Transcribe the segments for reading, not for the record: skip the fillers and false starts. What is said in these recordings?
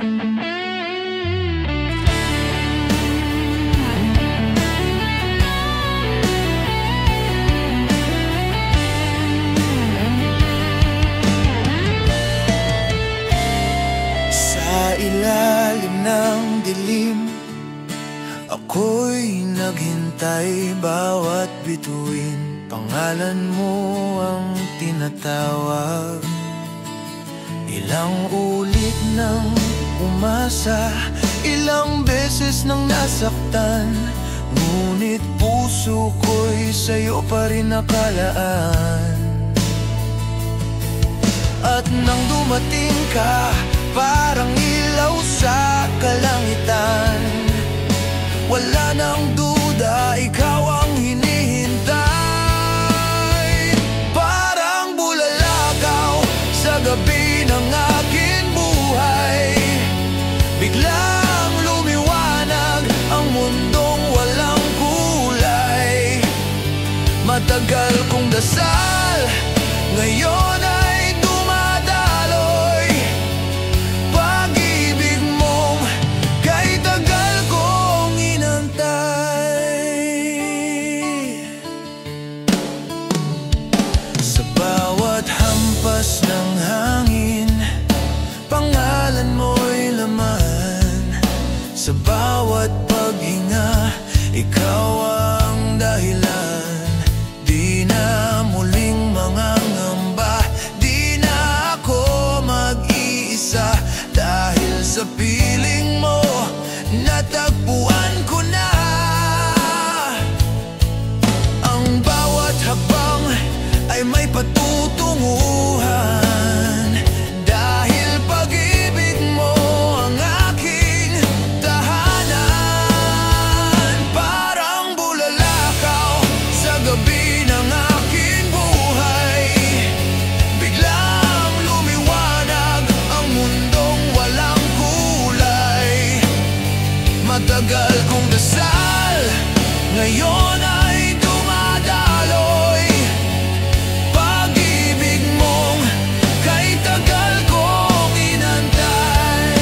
Sa ilalim ng dilim, ako'y naghintay, bawat bituin pangalan mo ang tinatawag. Ilang ulit nang umasa, ilang beses nang nasaktan, ngunit puso ko'y sa'yo pa rin nakalaan. At nang dumating ka, parang ilaw sa kalangitan, wala nang duda, ikaw ang hinihintay. Parang bulalakaw sa gabi ng aking buhay, biglang lumiwanag ang mundong walang kulay. Matagal kong dasal, ngayon ay dumadaloy. Pag-ibig mong kay tagal kong inantay. Sa bawat hampas ng hangin, pangalan mo'y laman. Sa bawat paghinga, ikaw ang dahilan. Di na muling mangangamba, di na ako mag-iisa. Dahil sa piling mo, natagpuan ko na ang bawat habang ay may patutunguhan. Dahil pag-ibig mo ang aking tahanan. Parang bulalakaw sa gabi ng aking buhay, biglang lumiwanag ang mundong walang kulay. Matagal kong dasal, ngayon ay dumadaloy. Pag-ibig mong kay tagal kong inantay.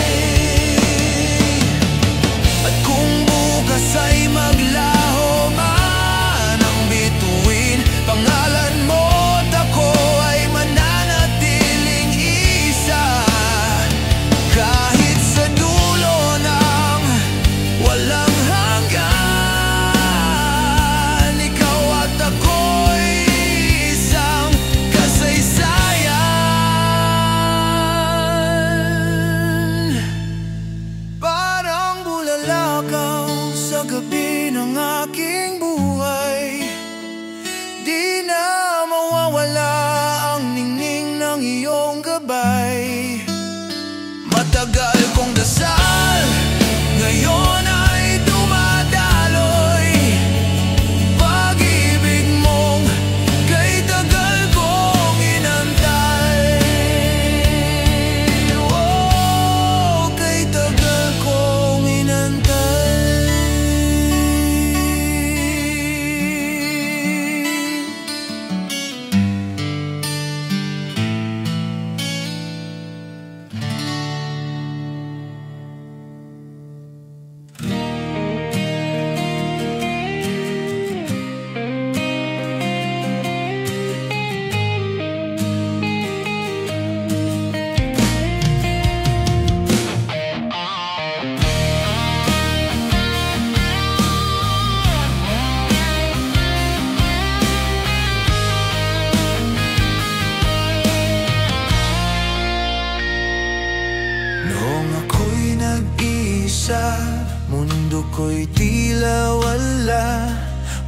At kung bukas ay maglaho man ang bituin, pangalan mo't ako ay mananatiling isa. Kahit sa dulo ng walang hanggan, ikaw at ako'y isang kasaysayan. Parang bulalakaw sa gabi ng aking buhay, di na mawawala ang ningning ng iyong gabay. Matagal kong dasal, ngayon ay dumadaloy. Pag-ibig mong kay tagal kong inantay. Oh, kay tagal kong inantay. Noong ako'y nag-iisa, mundo ko'y tila wala.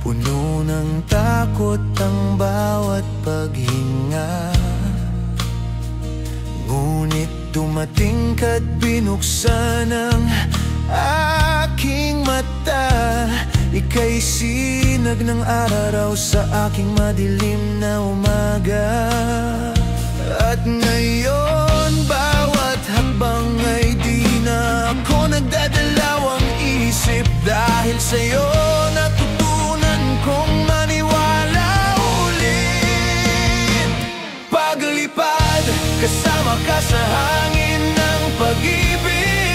Puno ng takot ang bawat paghinga. Ngunit dumating ka't binuksan ang aking mata. Ika'y sinag ng araw sa aking madilim na umaga. At ngayon, bawat habang ay di na ako nagdadalawang isip. Dahil sa'yo natutunan kong maniwala ulit. Paglipad, kasama ka sa hangin ng pag-ibig.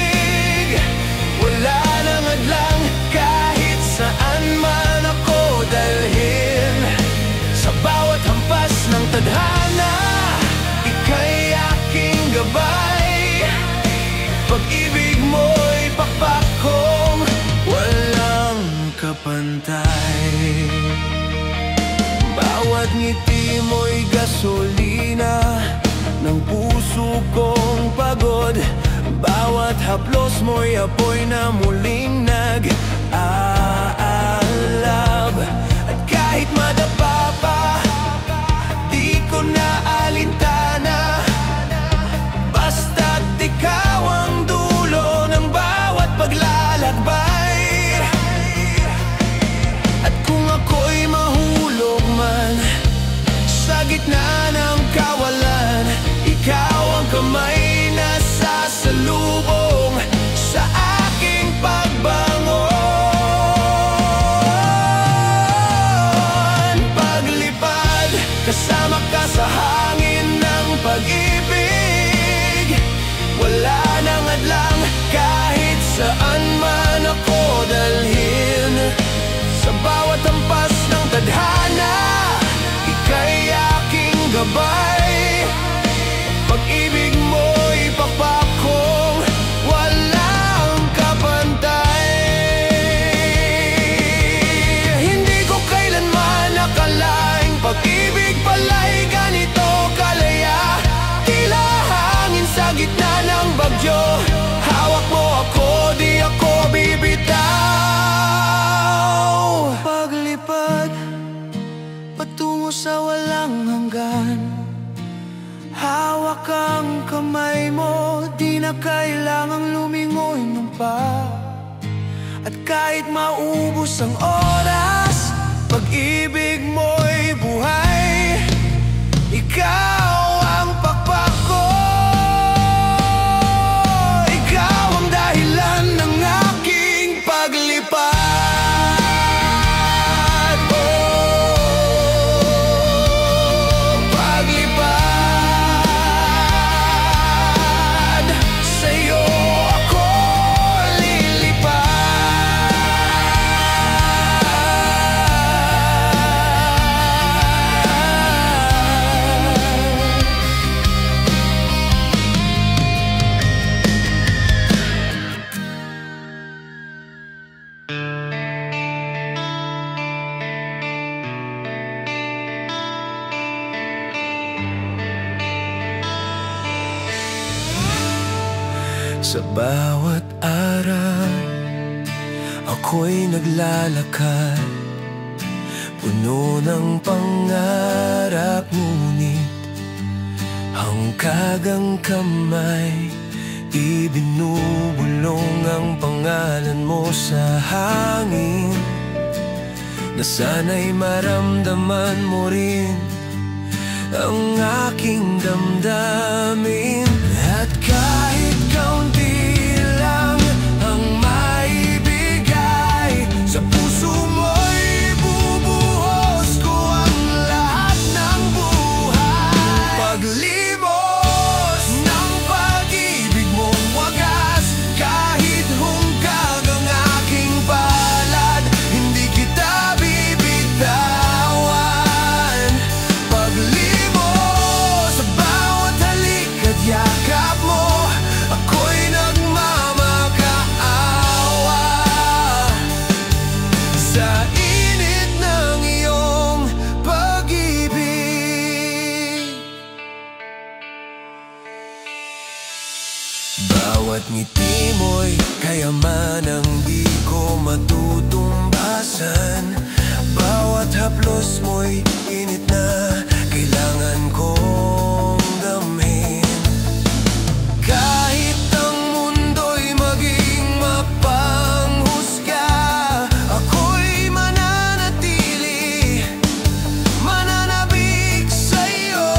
pantay. Bawat ngiti mo'y gasolina ng puso kong pagod. Bawat haplos mo'y apoy na muling nag-aalab. At kahit madapa pa, di ko na alintana, basta't ikaw ang dulo ng bawat paglalakbay. At kung ako'y mahulog man sa gitna ng kawalan, ikaw ang kamay na sasalubong sa aking pagbangon. Paglipad, kasama ka sa hangin ng pag-ibig. Wala nang adlang kahit saan man ako dalhin. Sa bawat hampas ng tadhana, ika'y aking gabay. Pag-ibig mo'y pakpakong walang kapantay. Hindi ko kailanman nakalaing pag-ibig pala'y ganito kalaya. Tila hangin sa gitna ng bagyo, hawak mo ako, di ako bibitaw. Paglipad patungo sa walang hanggan, hawak ang kamay mo, di na kailangang lumingoy ng pa. At kahit maubos ang oras, pag-ibig mo'y buhay. Ikaw ang pakpak ko, ikaw ang dahilan ng aking paglipad. Sa bawat araw, ako'y naglalakad, puno ng pangarap, ngunit hangkag ang kamay, ibinubulong ang pangalan mo sa hangin, na sana'y maramdaman mo rin ang aking damdamin. At kahit kaunti lang ang maibigay, sa puso mo'y bubuhos ko ang lahat ng buhay. Paglimos ng pag-ibig mong wagas, kahit hungkag ang aking palad, hindi kita bibitawan. Paglimos sa bawat halik at yakap mo, ako'y nagmamakaawa. Sa init ng iyong pag-ibig, bawat ngiti mo'y kayamanang di ko matutumbasan. Bawat haplos mo'y init na kailangan kong damhin. Kahit ang mundo'y maging mapanghusga, ako'y mananatili, mananabik sa'yo.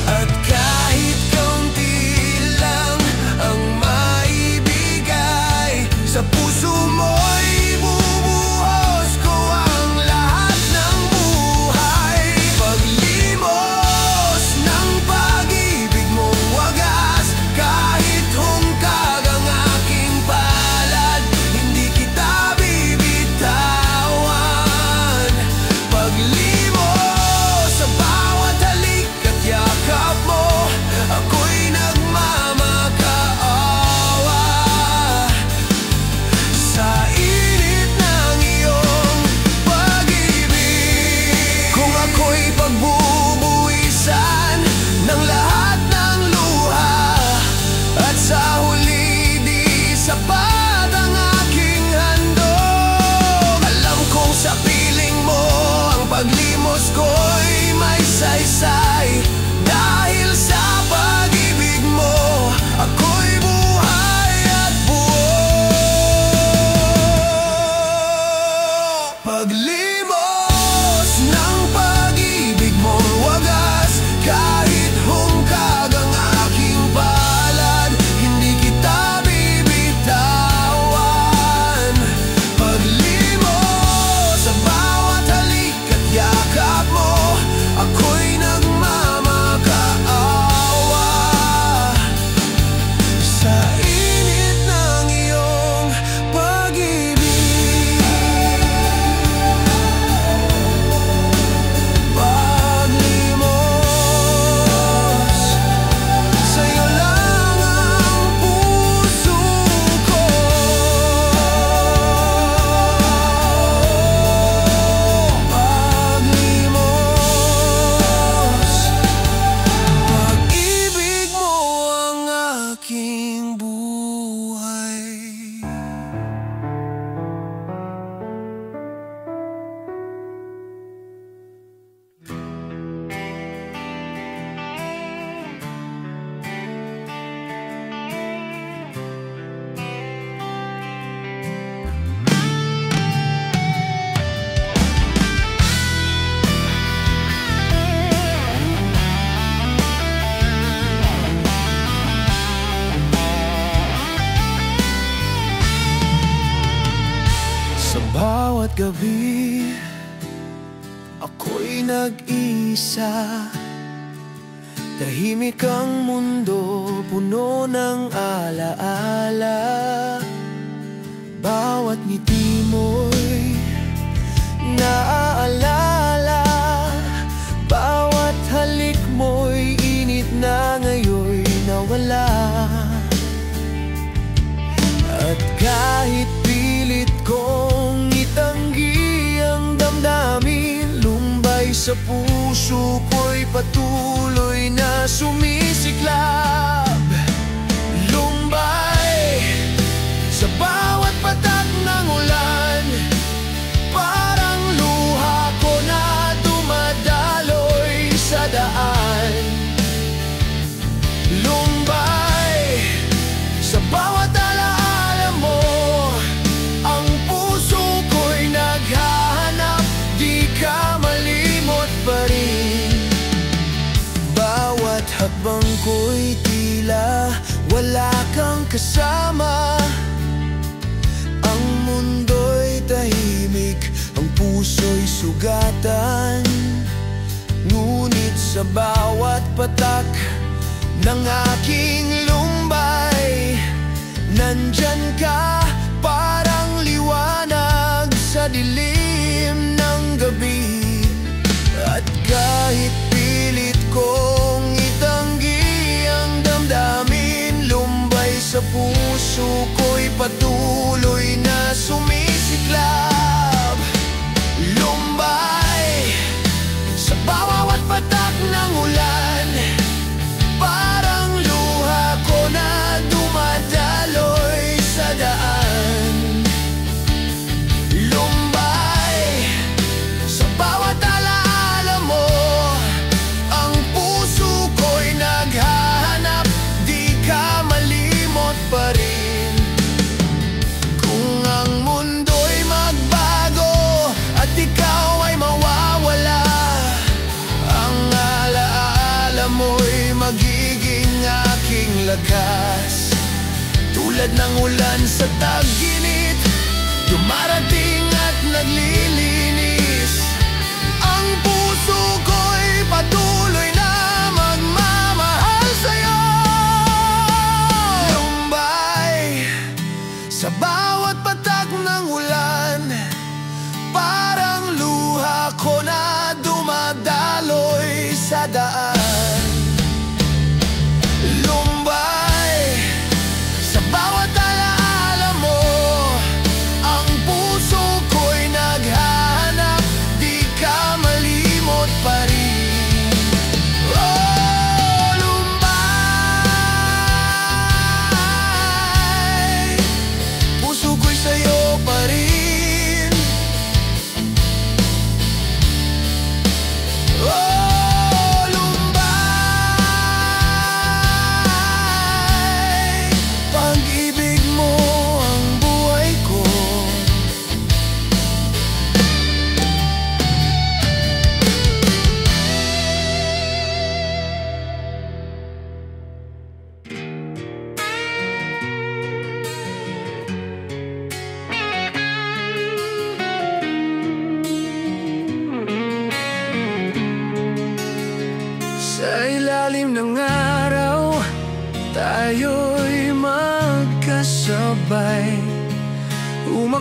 At kahit kaunti lang ang maibigay, sa puso mo'y bubuhos ko ang lahat ng buhay. Sa piling mo ang paglimos ko'y may saysay. Dahil sa pag-ibig mo ako'y buhay at buo. Paglimos ng pag-ibig mong wagas, kahit hungkag ang aking palad, hindi kita bibitawan. Paglimos sa bawat halik at yakap mo, ako'y nagmamakaawa. Sa init ng iyong pag-ibig, paglimos, sa'yo lang ang puso ko. Paglimos, pag-ibig mo ang aking buhay. Sa bawat gabi, ako'y nag-isa. Tahimik ang mundo, puno ng alaala. Bawat ngiti mo'y naaalala. Bawat halik mo'y init na ngayon'y nawala. At kahit pilit kong itanggi ang damdamin, lumbay sa puso ko'y patuloy na sumisiklab. Lumbay sa bawat patak ng ulan, parang luha ko na dumadaloy sa daan. Lumbay sa bawat alaala mo, ang puso ko'y naghahanap, di ka malimot pa rin. Bawat hakbang ko'y tila wala kang kasama. Ang mundo'y tahimik, ang puso'y sugatan. Ngunit sa bawat patak ng aking lumbay, nandyan ka, parang liwanag sa dilim ng gabi. At kahit pilit kong itanggi ang damdamin, lumbay sa puso ko'y patuloy na sumisiklab. Lumbay sa bawat patak ng ulan, parang luha ko na dumadaloy sa daan. Lumbay sa bawat alaala mo, ang puso ko'y naghahanap, di ka malimot pa rin. Kung ang mundo'y magbago at ikaw ay mawawala, ang alaala mo'y magiging aking lakas. Tulad ng ulan sa tag-init, dumarating at naglilinis. Ang puso ko'y patuloy na magmamahal sa'yo. Lumbay sa bawat patak ng ulan, parang luha ko na dumadaloy sa daan. Lumbay sa bawat alaala mo,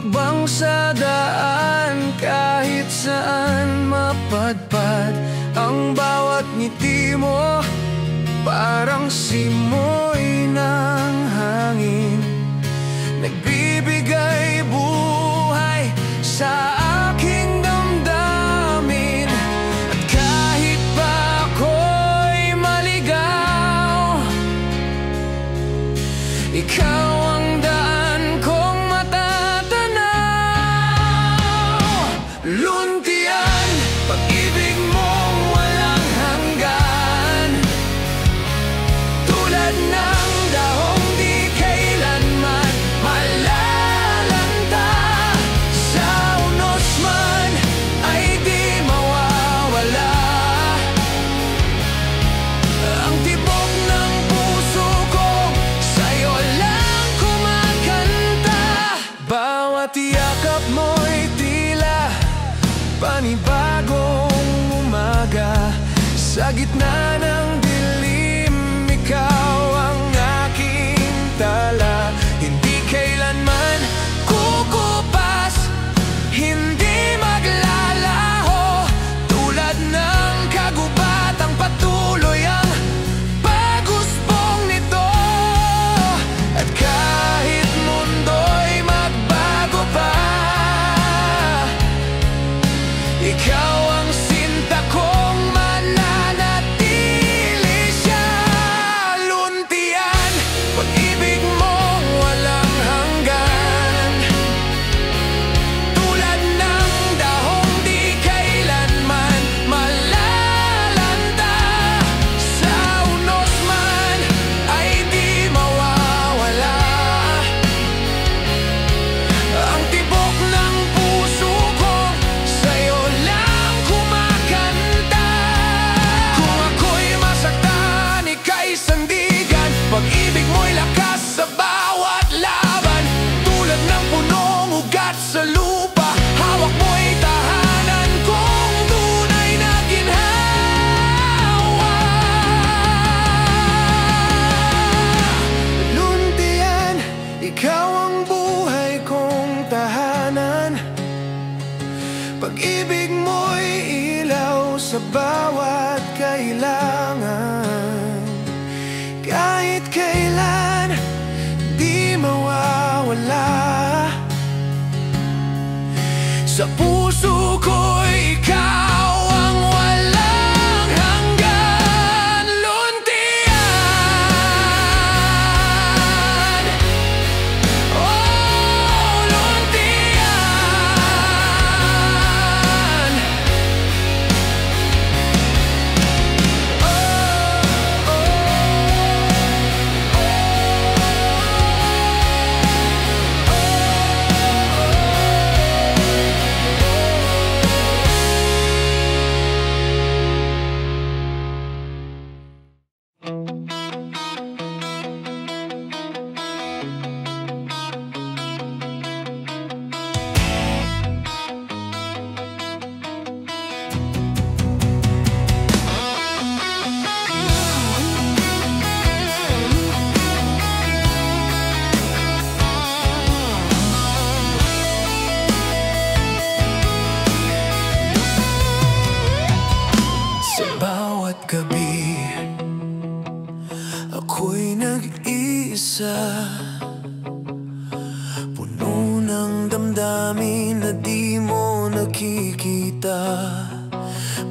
Hakbang sa daan, kahit saan mapadpad. Ang bawat ngiti mo parang simoy ng hangin, nagbibigay buhay sa aking damdamin. At kahit pa ako'y maligaw, ikaw ang daan kong matatanaw. Luntian, pag-ibig mong walang hanggan, tulad ng dahong di kailanman malalanta. Sa unos man ay di mawawala. Ang tibok ng puso ko sa'yo lang kumakanta. Bawat yakap mo'y tila panibagong umaga. Sa gitna ng dilim, ikaw ang aking tala. Hindi kailanman kukupas, hindi maglalaho. Tulad ng kagubatang patuloy ang pag-usbong nito. At kahit mundo'y magbago pa, ikaw ang sinta kong mananatili siya. Luntian, pag-ibig mong walang hanggan, tulad ng dahong di kailanman malalanta. Sa unos man ay di mawawala. Ang tibok ng puso ko sa'yo lang kumakanta. Kung ako'y masaktan, ika'y sandigan. Pag-ibig mo'y lakas sa bawat laban. Tulad ng punong ugat sa lupa, hawak mo'y tahanan kong tunay na ginhawa. Luntian, ikaw ang buhay kong tahanan. Pag-ibig mo'y ilaw sa bawat kailangan. Kahit kailan, di mawawala. Sa puso ko'y ikaw ang walang hanggan. Luntian, oh, luntian. Sa bawat gabi, ako'y nag-iisa, puno ng damdamin na di mo nakikita.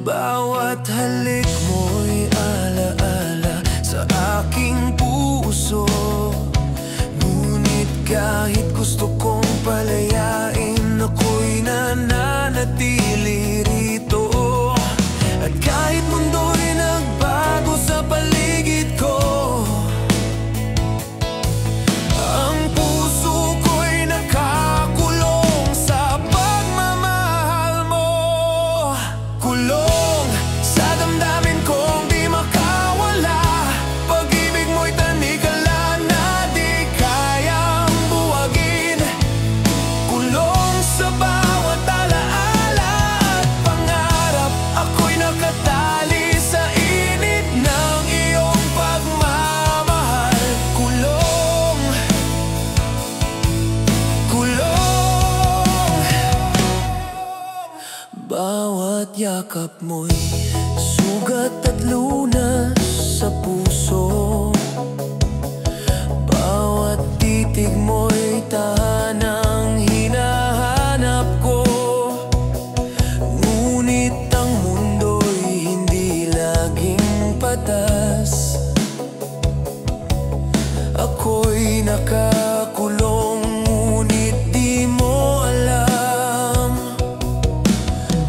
Bawat halik mo'y alaala sa aking puso. Ngunit kahit gusto kong palayain, ako'y nananatili rito. At kahit mundo'y nagbago sa paligid ko, ang puso ko'y nakakulong sa pagmamahal mo. Kulong sa damdamin kong di makawala. Pag-ibig mo'y tanikala na di kayang buwagin. Kulong Bawat yakap mo'y sugat at lunas sa puso. Bawat titig mo'y tahanang hinahanap ko. Ngunit ang mundo'y hindi laging patas. Ako'y nakakulong, ngunit di mo alam.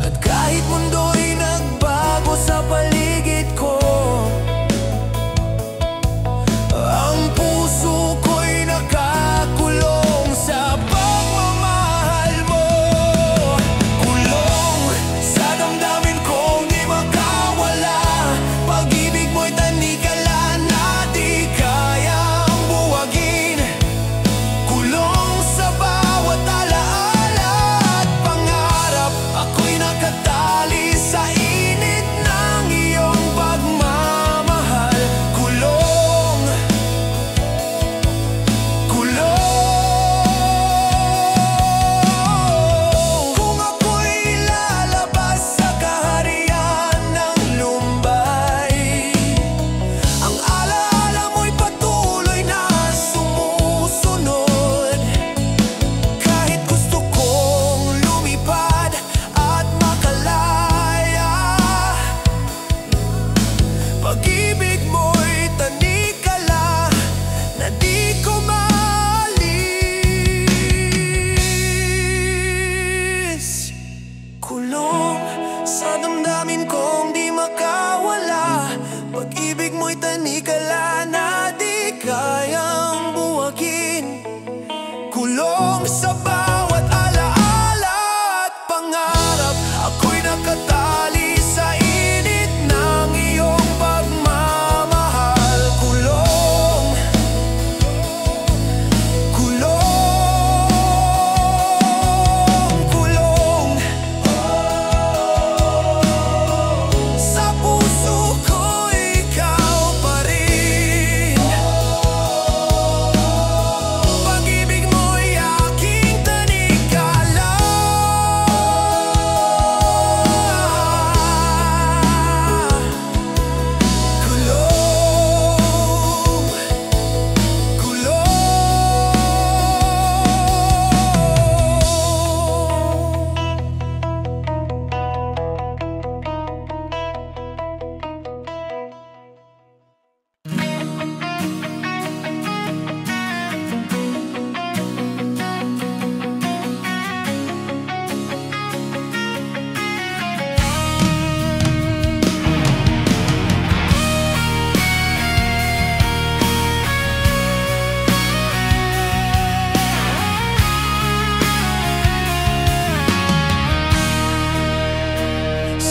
At kahit mundo'y nagbago sa paligid ko, ang puso ko'y nakakulong sa pagmamahal mo. Kulong sa damdamin kong di makawala. Pag-ibig mo'y tanikala na di kayang buwagin. Kulong sa bawat alaala at pangarap. Ako'y nakatali sa init ng iyong pagmamahal. Kulong, kung ako'y lalabas sa kaharian ng Lumbay, ang alaala mo'y patuloy na sumusunod. Kahit gusto kong lumipad at makalaya, pag-ibig mo'y tanikala na di ko maalis. Kulong sa damdamin kong di makawala. Pag-ibig mo'y tanikala na di kayang buwagin. Kulong sa bawat alaala at pangarap. Ako'y nakatali sa init ng iyong pagmamahal. Kulong, kulong sa puso ko, ikaw pa rin. Pag-ibig mo'y aking tanikala.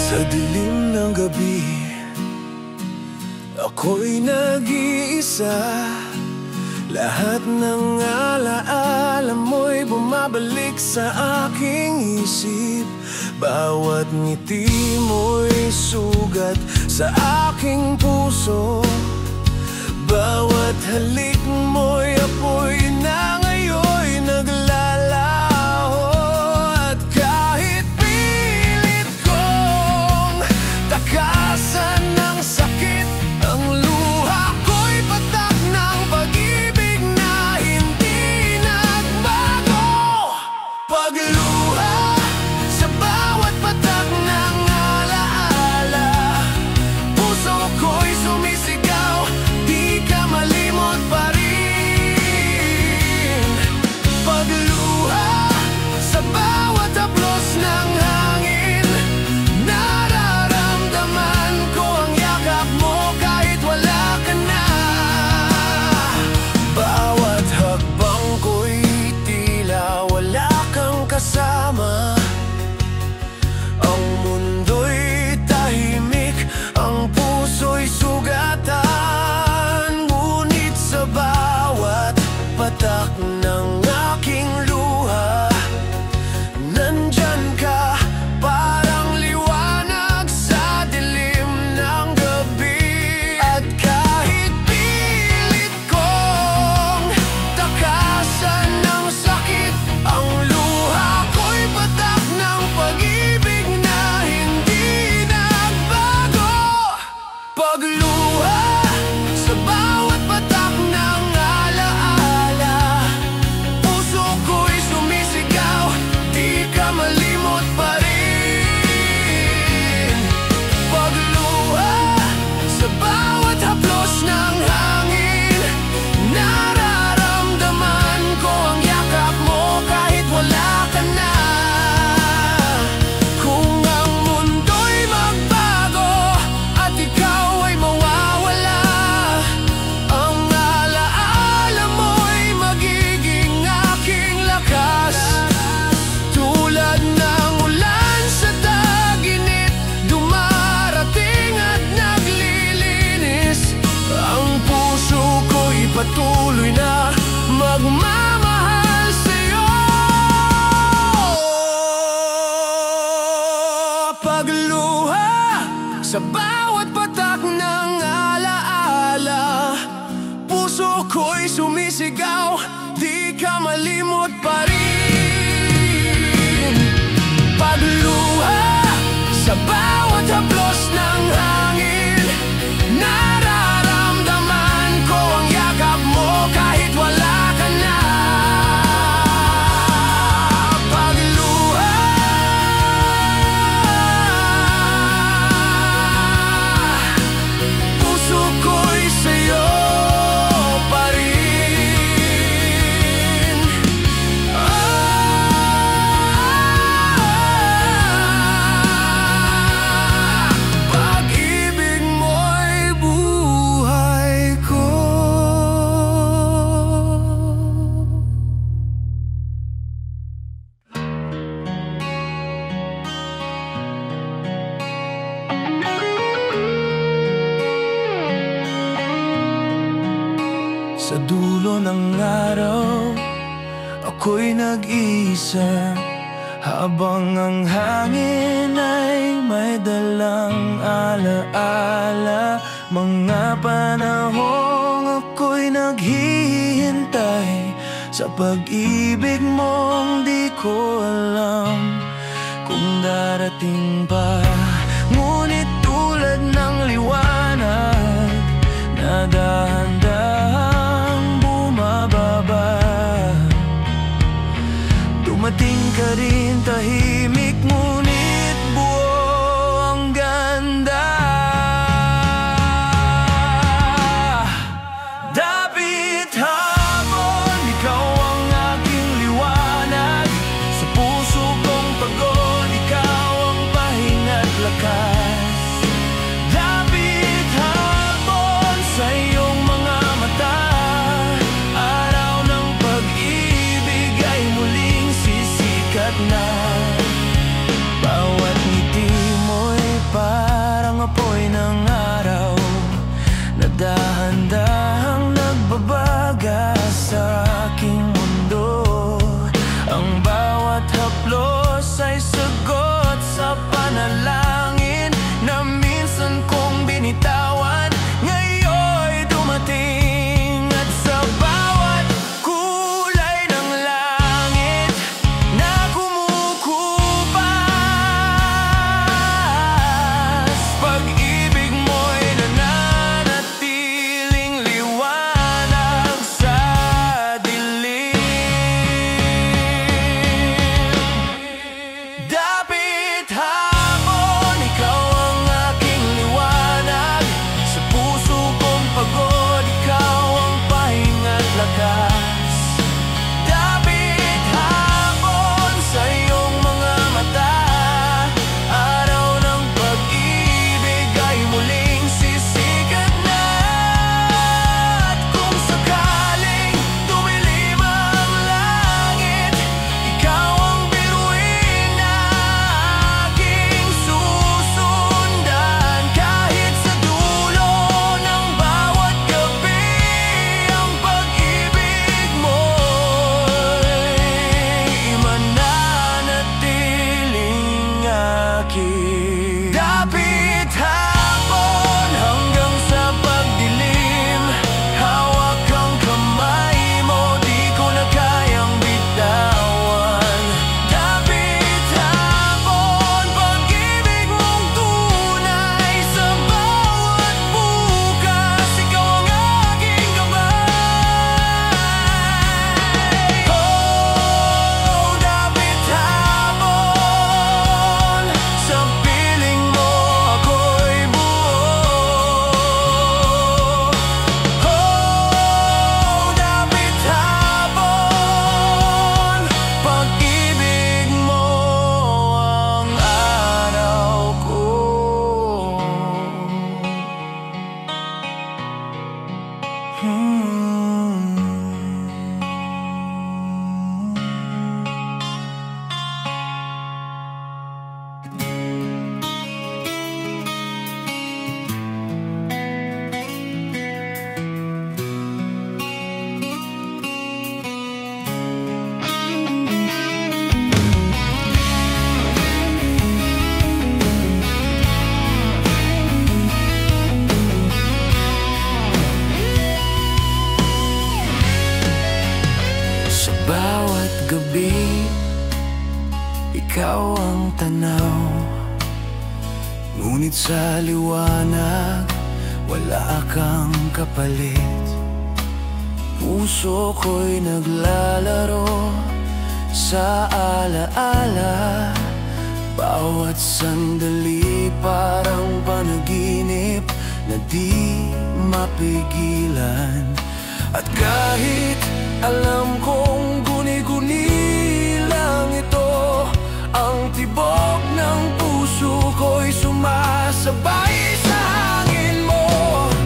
Sa dilim ng gabi, ako'y nag-iisa. Lahat ng alaala mo'y bumabalik sa aking isip. Bawat ngiti mo'y sugat sa aking puso. Bawat halik mo'y apoy na ngayon'y naglalaho. At kahit pilit kong takasan ng sakit, ang luha ko'y patak ng pag-ibig na hindi nagbago. Pagluha sa bawat patak ng alaala, puso ko'y sumisigaw, di ka malimot pa rin. Sa bawat patak ng alaala, puso ko'y sumisigaw, di ka malimot pa rin. Pagluha sa bawat haplos ng hangin, nararamdaman ko ang yakap mo kahit wala ka na. Pagluha, puso ko'y sa'yo pa rin. Pag-ibig mo'y buhay ko. Sa dulo ng araw, ako'y nag-iisa, habang ang hangin ay may dalang alaala. Mga panahong ako'y naghihintay sa pag-ibig mong di ko alam kung darating pa. Ngunit tulad ng liwanag na dahan-dahang bumababa, dumating ka rin, tahimik ngunit buo ang ganda. Dapit hapon, ikaw ang aking liwanag. Sa puso kong pagod, ikaw ang pahinga. ang tanaw, ngunit sa liwanag wala kang kapalit. Puso ko'y naglalaro sa alaala, bawat sandali parang panaginip na di mapigilan. At kahit alam kong guni-guni lang ito, ang tibok ng puso ko'y sumasabay sa hangin mo.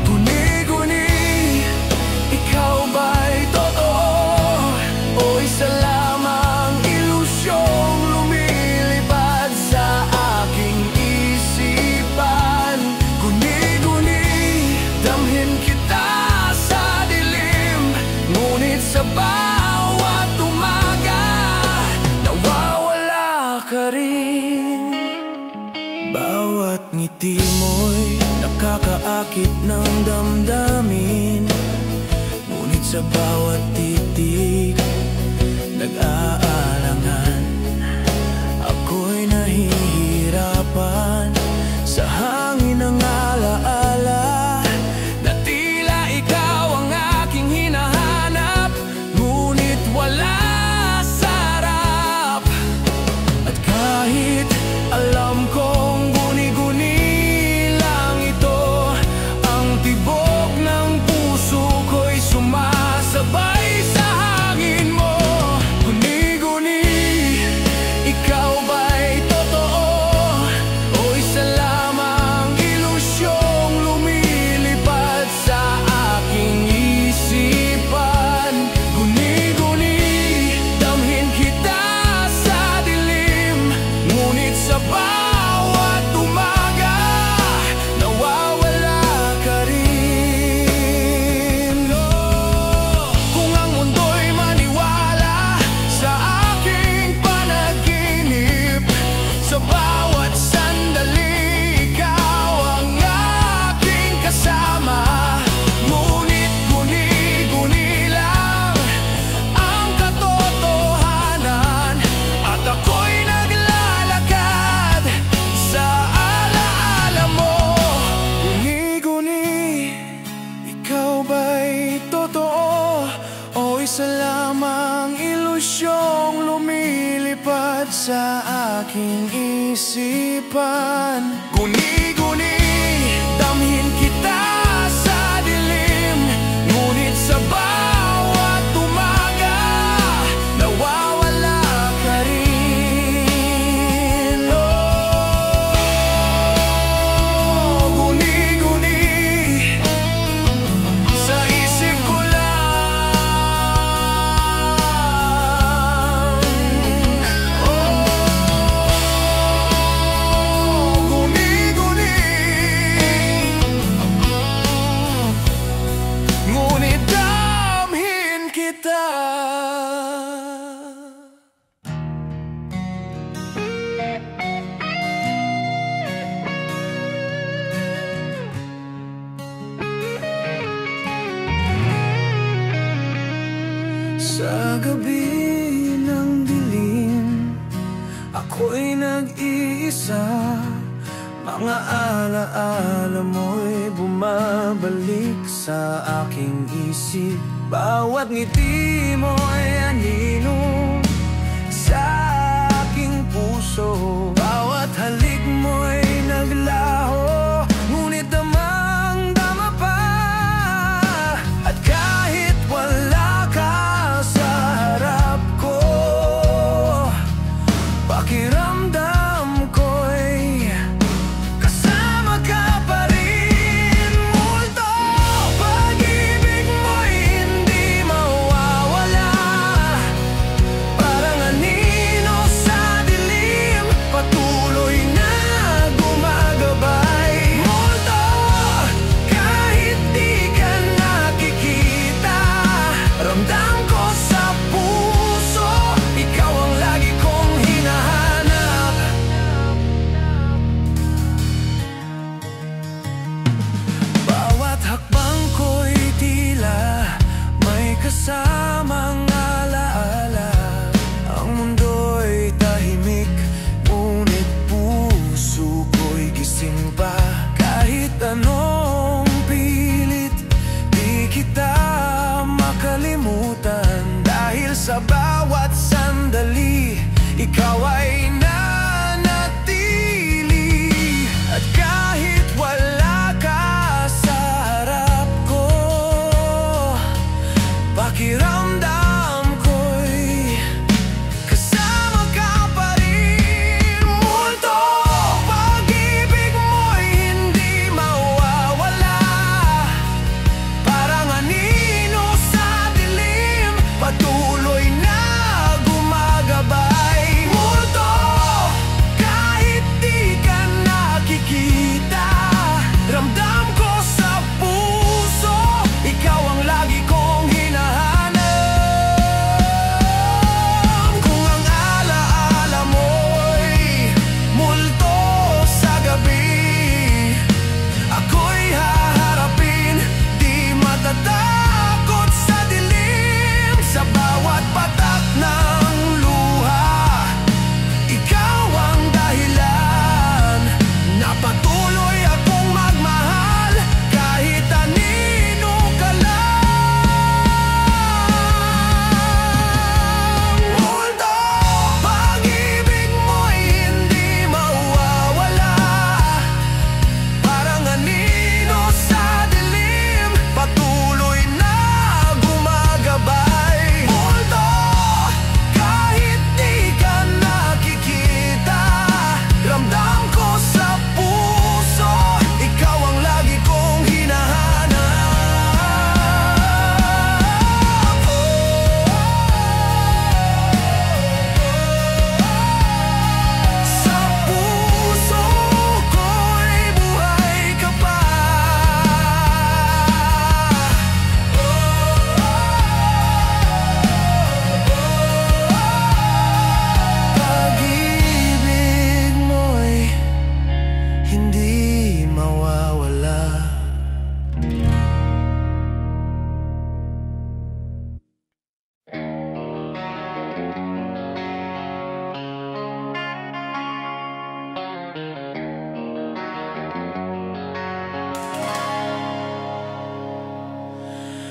Guni-guni, ikaw ba'y totoo o isa lamang ilusyong lumilipad sa aking isipan? Guni-guni, damhin kita sa dilim, ngunit sa bawat umaga nawawala ka rin. Bawat ngiti mo'y nakakaakit ng damdamin, ngunit sa bawat titig nag-aalangan. Ako'y nahihirapan sa hangin ng alaala, na tila ikaw ang aking hinahanap, ngunit wala sa harap. At kahit alam kong guni-guni lang ito, ang tibok ng puso ko'y sumasabay sa hangin mo. Guni-guni, ikaw ba'y totoo o isa lamang ilusyong lumilipad sa aking isipan? Guni-guni, damhin kita sa dilim, ngunit sa bawat umaga nawawala ka rin. Kung ang mundo'y maniwala sa aking panaginip, sa bawat sandali ikaw ang aking kasama. Ngunit guni-guni lang ang katotohanan, at ako'y naglalakad sa alaala mo. Guni-guni, ikaw ba'y totoo o isa lamang ilusyong lumilipad sa aking isipan? Guni-guni, damhin kita sa dilim, ngunit sa bawat umaga nawawala ka rin. Guni-guni, sa isip ko lang. Guni-guni, ngunit damhin kita. Sa gabi ng dilim, ako'y nag-iisa. Mga alaala mo'y bumabalik sa aking isip. Bawat ngiti mo'y anino sa aking puso. Bawat halik mo'y naglaho, ngunit damang-dama pa. At kahit wala ka sa harap ko, pakiramdam ko'y kasama ka pa rin. Multo, pag-ibig mo'y hindi mawawala, parang anino sa dilim,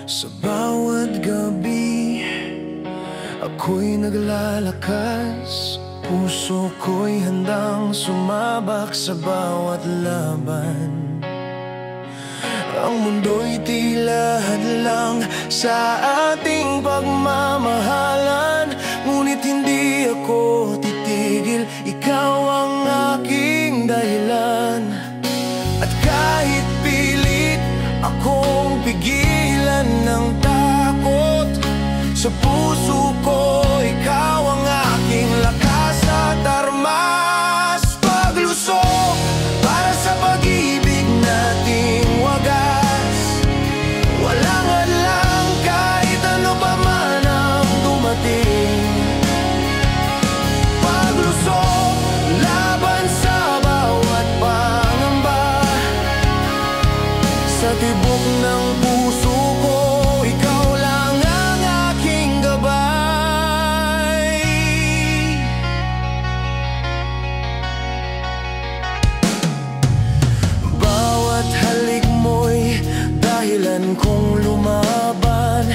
Sa bawat gabi, ako'y naglalakas. Puso ko'y handang sumabak sa bawat laban. Ang mundo'y tila hadlang sa ating pagmamahalan, ngunit hindi ako titigil, ikaw ang aking dahilan. At kahit pilit akong pigilan ng takot, sa puso ko ikaw ang aking lakas at armas. Paglusok para sa pag-ibig nating wagas, walang hadlang kahit ano pa man ang dumating. Paglusok laban sa bawat pangamba, sa tibok ng puso ko ikaw lang ang aking gabay. Bawat halik mo'y dahilan kong lumaban,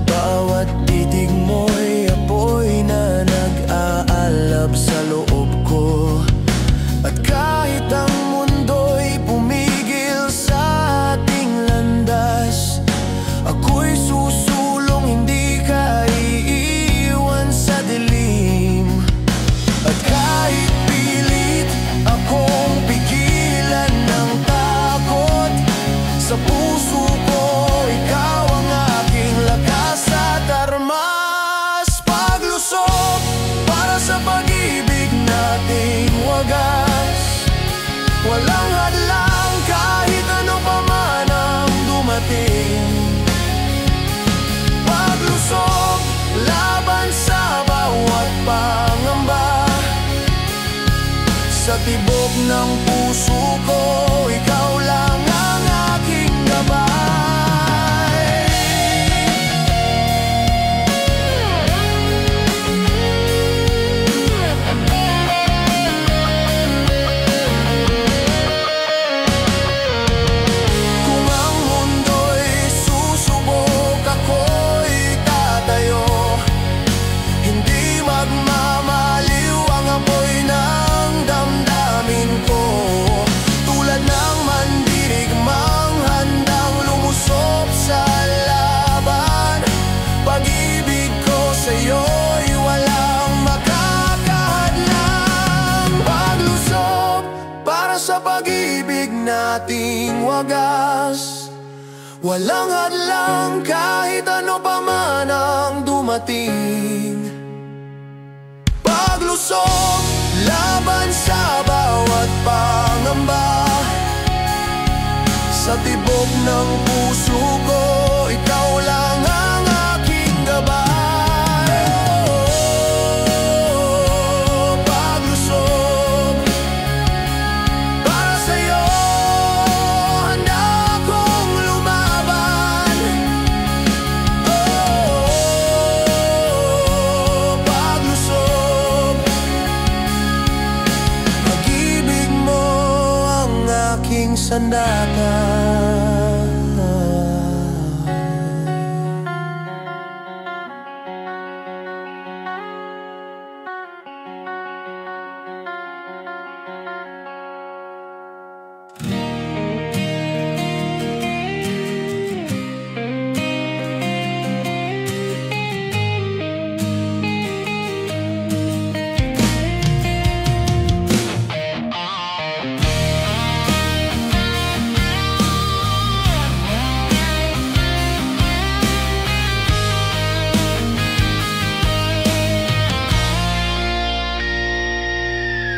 bawat titig mo'y apoy na nag-aalab sa loob ko. At kahit ang mundo'y pumigil sa ating landas, ako'y susulong, hindi ka iiwan sa dilim. At kahit pilit akong pigilan ng takot, sa puso ko ikaw ang aking lakas at armas. Paglusok para sa pag-ibig nating wagas, walang hadlang kahit ano pa man ang dumating. Paglusok laban sa bawat pangamba, sa tibok ng puso ko ikaw lang ang aking gabay. Kung ang mundo'y susubok, ako'y tatayo. Hindi magmamaliw ang apoy ng damdamin ko, tulad ng mandirigmang handang lumusop sa laban. Pag-ibig ko sa'yo'y walang makakahadlang. Paglusok para sa pag-ibig nating wagas, walang hadlang kahit ano pa man ang dumating. Paglusok laban sa bawat pangamba, sa tibok ng puso ko ikaw lang ang aking gabay. Paglusok para sa'yo, handa akong lumaban. Paglusok, pag-ibig mo ang aking sandata.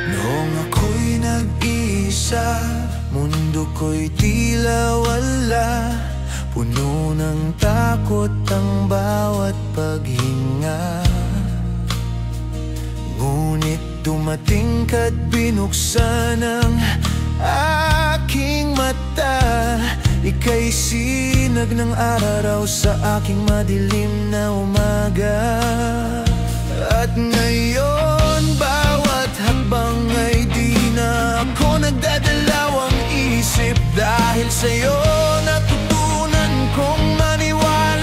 Noong ako'y nag-iisa, mundo ko'y tila wala, puno ng takot ang bawat paghinga. Ngunit dumating ka't binuksan ang aking mata. Ika'y sinag ng araw sa aking madilim na umaga. At ngayon bawat hakbang ay di na ako nagdadalawang isip. Dahil sa'yo natutunan kong maniwala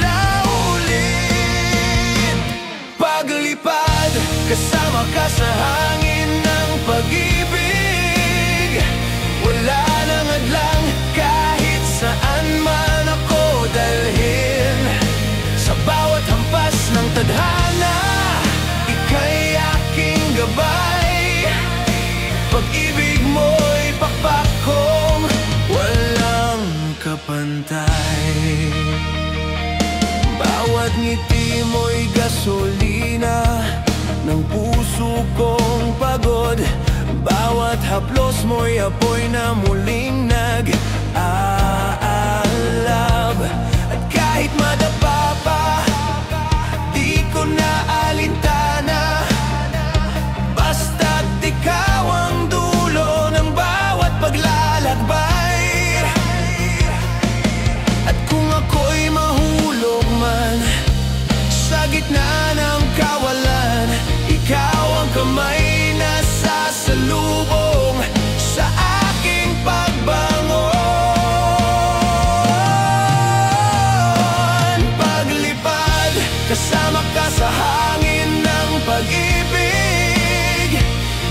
gasolina ng puso kong pagod. Bawat haplos mo'y apoy na muling nag-aalab. At kahit madapa pa, di ko na alintana, basta't ikaw ang dulo ng bawat paglalakbay. At kung ako'y mahulog man sa gitna ng kawalan, ikaw ang kamay na sasalubong sa aking pagbangon. Paglipad, kasama ka sa hangin ng pag-ibig.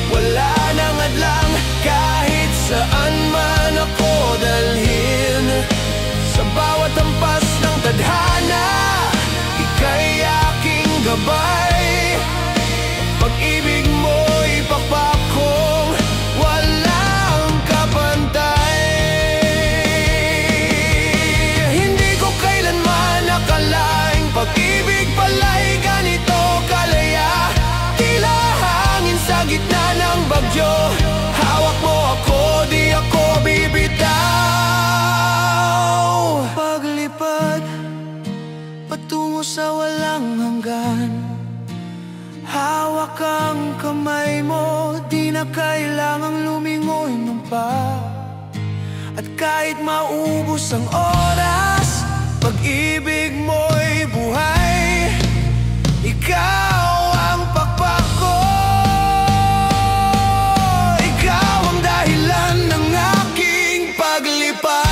Wala nang adlang kahit saan man ako dalhin. Sa bawat hampas ng tadhana, ika'y aking gabay. Pag-ibig mo'y pakpakong walang kapantay. Hindi ko kailanman nakalaing pag-ibig pala'y ganito kalaya. Tila hangin sa gitna ng bagyo, hawak mo ako, di ako bibitaw. Paglipad patungo sa walang hanggan, hawak ang kamay mo, di na kailangang lumingoy ng pa. At kahit maubos ang oras, pag-ibig mo'y buhay. Ikaw ang pakpak ko, ikaw ang dahilan ng aking paglipad.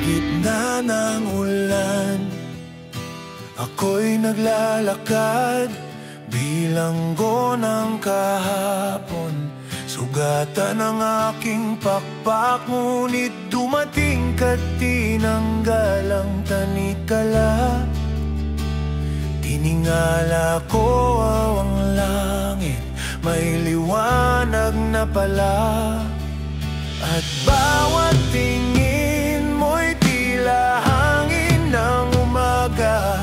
Gitna ng ulan, ako'y naglalakad, bilanggo ng kahapon. Sugatan ang aking pakpak, ngunit dumating ka't tinanggal ang tanikala. Tiningala ko ang langit, may liwanag na pala. At bawat tingin mo'y tila hangin ng umaga,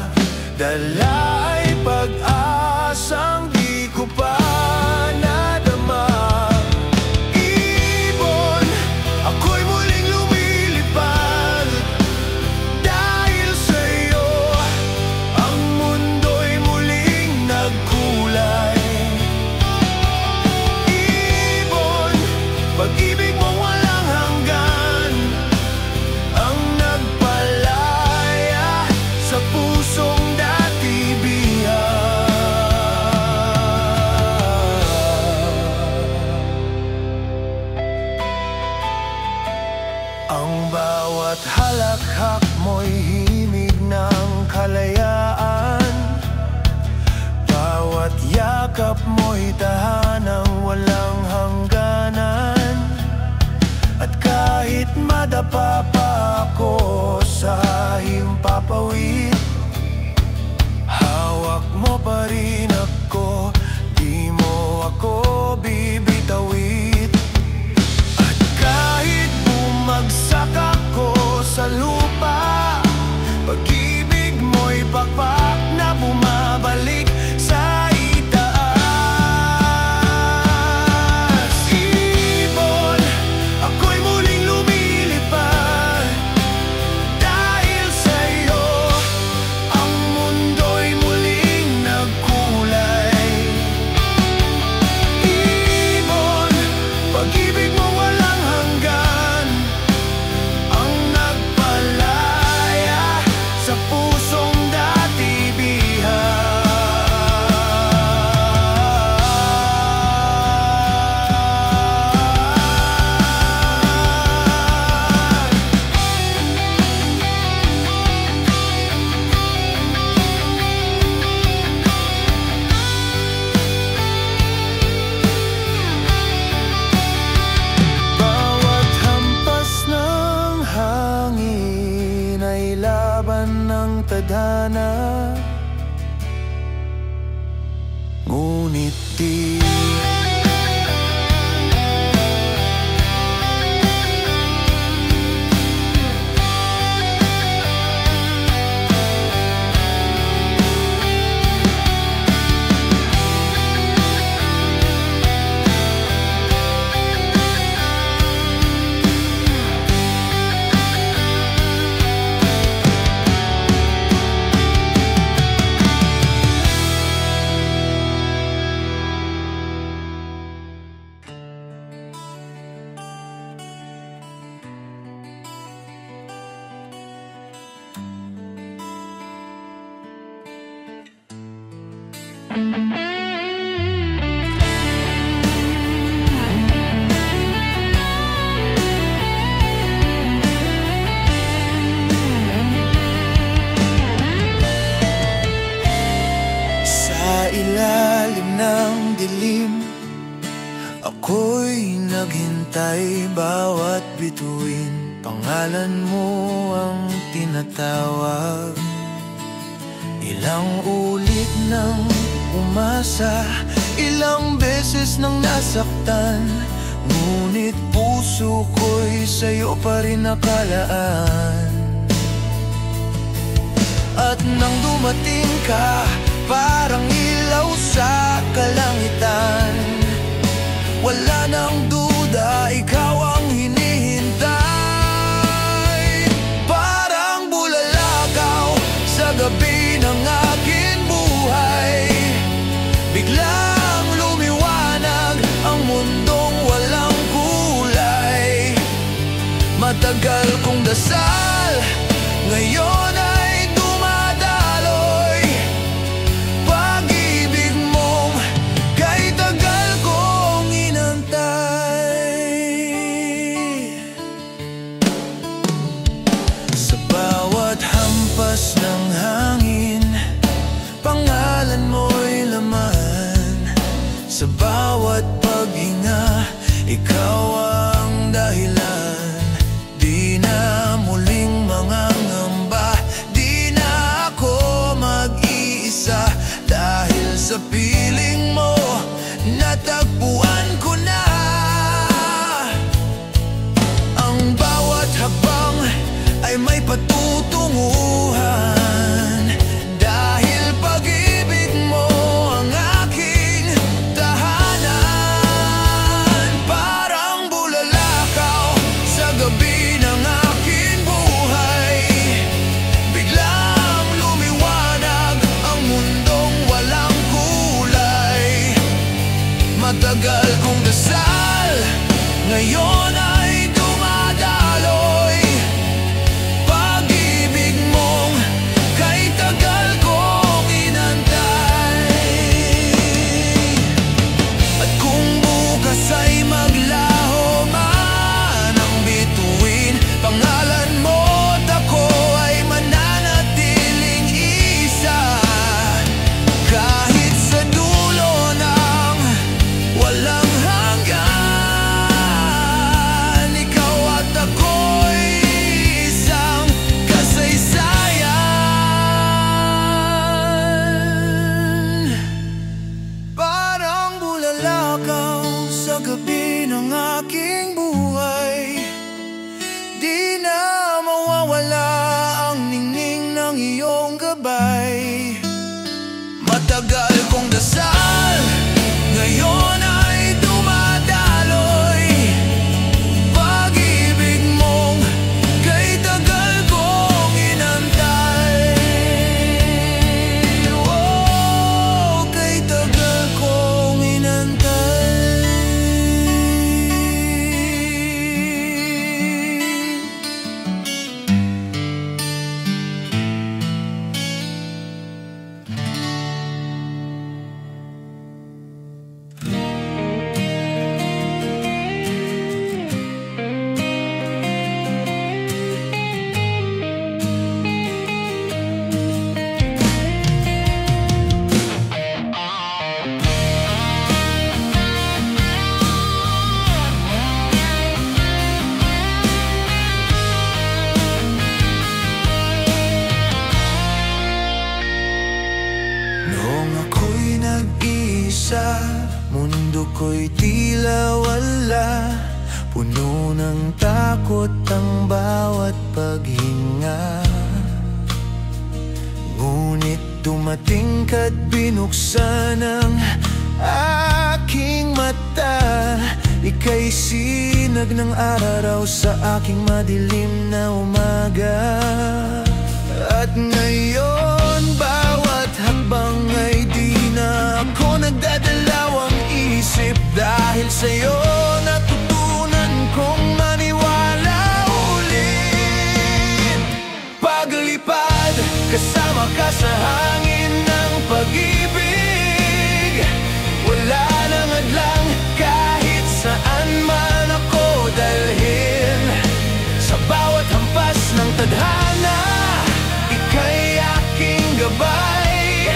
dala ay pag-asang di ko pa nadama. Ibon, ako'y muling lumilipad, dahil sa'yo ang mundo'y muling nagkulay. Ibon, pag-ibig mo walang hanggan, ang nagpalaya sa pusong dati bihag. Ang bawat halakhak mo'y himig ng kalayaan, bawat yakap mo'y tahanang walang hangganan. At kahit madapa pa ako sa himpapawid, hawak mo pa rin ako, di mo ako bibitawid. At kahit bumagsak ako sa lupa, pag-ibig mo'y pakpak na bumabalik sa itaas. Ibon, ako'y muling lumilipad, dahil sa'yo ang mundo'y muling nagkulay. tadhana. Ngunit di sa ilalim ng dilim, ako'y naghintay. Bawat bituin, pangalan mo ang tinatawag. Ilang ulit nang umasa, ilang beses nang nasaktan, ngunit puso ko'y sa'yo pa rin nakalaan. At nang dumating ka, parang ilaw sa kalangitan, wala nang duda, ikaw ang hinihintay. Parang bulalakaw sa gabi ng aking buhay, biglang lumiwanag ang mundong walang kulay. Matagal kong dasal, ngayon ay dumadaloy. Pag-ibig mong kay tagal kong inantay. Sa bawat hampas ng hangin, pangalan mo'y laman. Sa bawat paghinga, ikaw ang dahilan. Di na muling mangangamba, di na ako mag-iisa. Dahil sa piling mo, natagpuan ko na ang bawat hakbang ay may patutunguhan. Dahil pag-ibig mo ang aking tahanan. Parang bulalakaw sa gabi ng aking buhay, biglang lumiwanag ang mundong walang kulay. Matagal kong dasal, ngayon ay dumadaloy. Pag-ibig mong kay tagal kong inantay. At kung bukas ay maglaho man ang bituin, pangalan mo't ako ay mananatiling isa. Kahit sa dulo ng walang hanggan, Umabot ang bawat paghinga, ngunit dumating ka't binuksan ang aking mata. Ika'y sinag ng araw sa aking madilim na umaga. At ngayon, bawat hakbang ay di na ako nagdadalawang isip. Dahil sa'yo natutunan kong maniwala ulit. Paglipad, kasama ka sa hangin ng pag-ibig. Wala nang hadlang kahit saan man ako dalhin. Sa bawat hampas ng tadhana, ika'y aking gabay.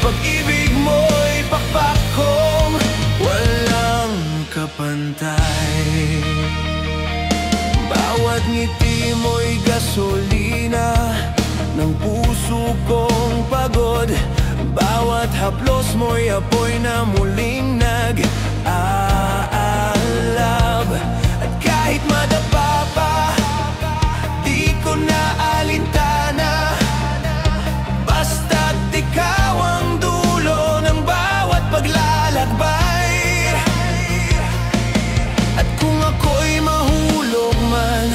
Pag-ibig mo'y pakpak kong walang kapantay. Bawat ngiti mo'y gasolina ng puso kong pagod. Bawat haplos mo'y apoy na muling nag-aalab. At kahit madapa pa, di ko na alintana, basta't ikaw ang dulo ng bawat paglalakbay. At kung ako'y mahulog man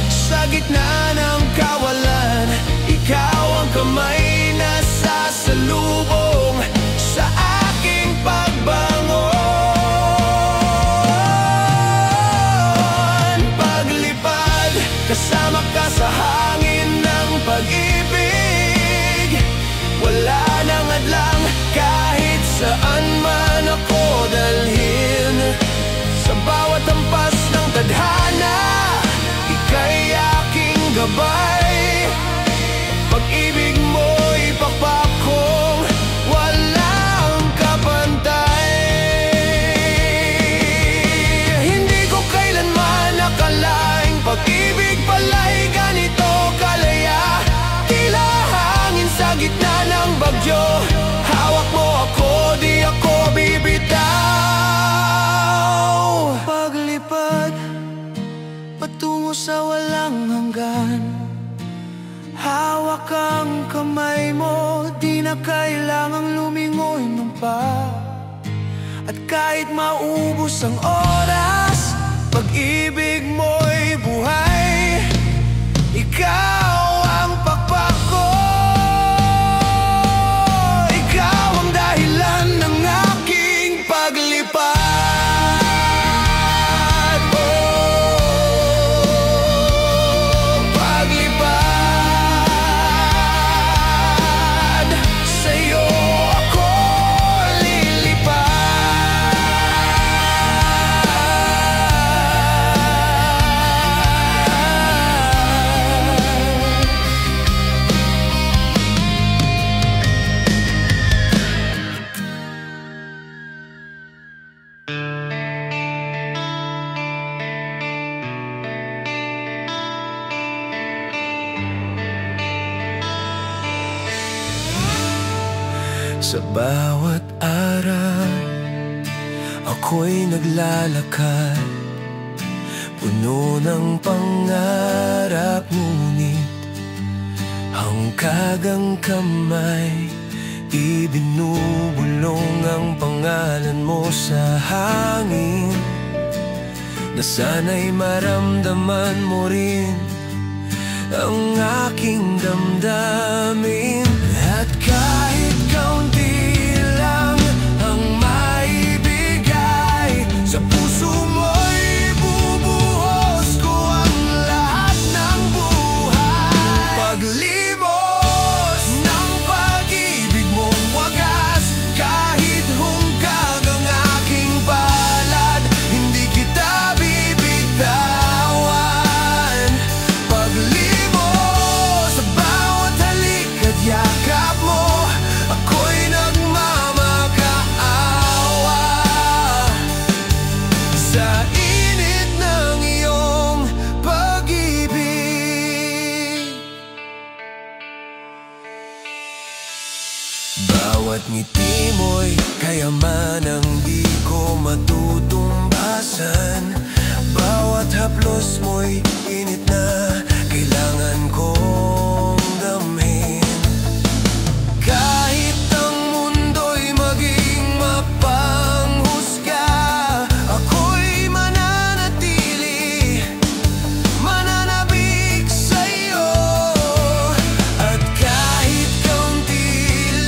sa gitna ng kawalan, ikaw ang kamay na sasalubong sa aking pagbangon. Paglipad, kasama ka sa hangin ng pag-ibig. Wala nang hadlang kahit saan man ako dalhin. Sa bawat hampas ng tadhana, ika'y aking gabay. Pag-ibig mo'y pakpak kong walang kapantay. Hindi ko kailanman nakalaing pag-ibig pala'y ganito kalaya. Tila hangin sa gitna ng bagyo, hawak mo ako, di ako bibitaw. Paglipad patungo sa walang hanggan, hawak ang kamay mo, di na kailangang lumingoy ng pa. At kahit maubos ang oras, pag-ibig mo'y buhay. Ikaw ang pakpak ko, ikaw ang dahilan ng aking paglipad. Sa bawat araw, ako'y naglalakad, puno ng pangarap, ngunit hangkag ang kamay, ibinubulong ang pangalan mo sa hangin. Na sana'y maramdaman mo rin ang aking damdamin. At kahit kaunti lang ang maibigay, sa puso mo'y bubuhos ko ang lahat ng buhay. Paglimos ng pag-ibig mong wagas, kahit hungkag ang aking palad, hindi kita bibitawan. Paglimos sa bawat halik at yakap mo, ako'y nagmamakaawa. Sa init ng iyong pag-ibig, bawat ngiti mo'y kayamanang di ko matutumbasan. Bawat bawat haplos mo'y init na kailangan kong damhin. Kahit ang mundo'y maging mapanghusga, ako'y mananatili, mananabik sa'yo. At kahit kaunti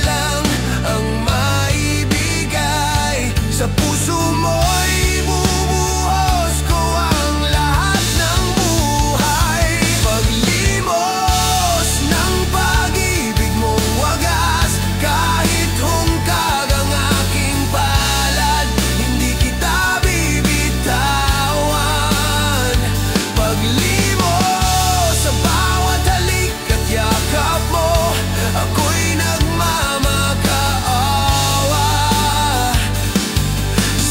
lang ang maibigay sa puso mo'y bubuhos ko ang lahat ng buhay. Paglimos ng pag-ibig mong wagas, kahit hungkag ang aking palad, hindi kita bibitawan. Paglimos sa bawat halik at yakap mo, ako'y nagmamakaawa.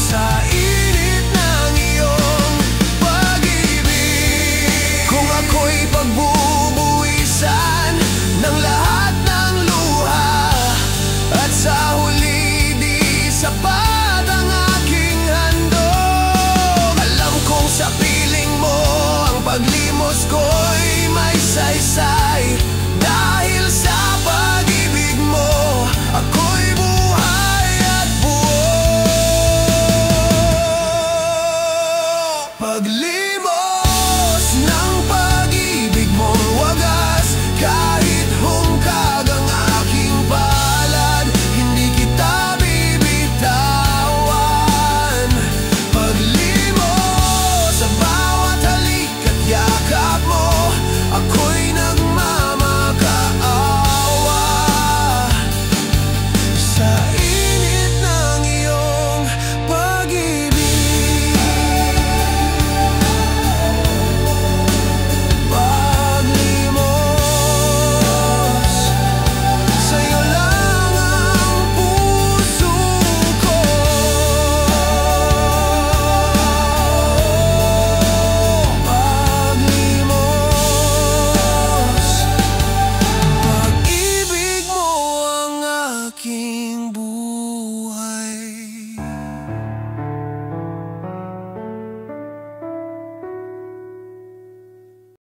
Sa init ng iyong pag-ibig, kung ako'y pagbubuwisan ng lahat ng luha, at sa huli di sapat ang aking handog, alam kong sa piling mo ang paglimos ko'y may saysay. Dahil sa pag-ibig mo, ako'y buhay at buo. Paglimos ng pag-ibig mong wagas, kahit hungkag ang aking palad, hindi kita bibitawan. Paglimos sa bawat halik at yakap mo, ako'y